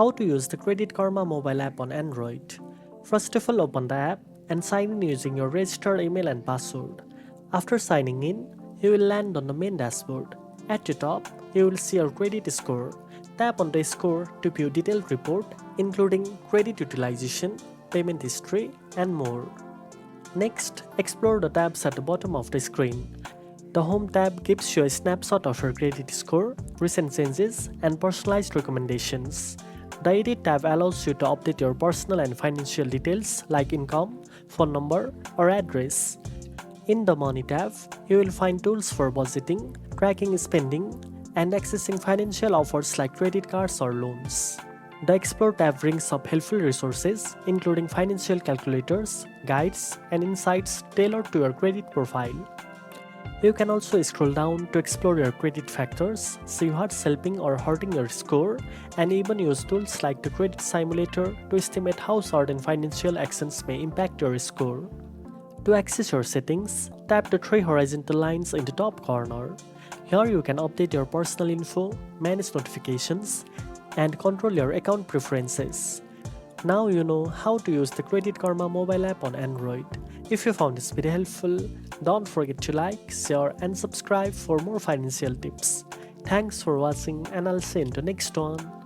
How to use the Credit Karma mobile app on Android. First of all, open the app and sign in using your registered email and password. After signing in, you will land on the main dashboard. At the top, you will see your credit score. Tap on the score to view detailed report including credit utilization, payment history, and more. Next, explore the tabs at the bottom of the screen. The Home tab gives you a snapshot of your credit score, recent changes, and personalized recommendations. The Edit tab allows you to update your personal and financial details like income, phone number, or address. In the Money tab, you will find tools for budgeting, tracking spending, and accessing financial offers like credit cards or loans. The Explore tab brings up helpful resources including financial calculators, guides, and insights tailored to your credit profile. You can also scroll down to explore your credit factors, see what's helping or hurting your score, and even use tools like the Credit Simulator to estimate how certain financial actions may impact your score. To access your settings, tap the three horizontal lines in the top corner. Here you can update your personal info, manage notifications, and control your account preferences. Now you know how to use the Credit Karma mobile app on Android. If you found this video helpful, don't forget to like, share, and subscribe for more financial tips. Thanks for watching, and I'll see you in the next one.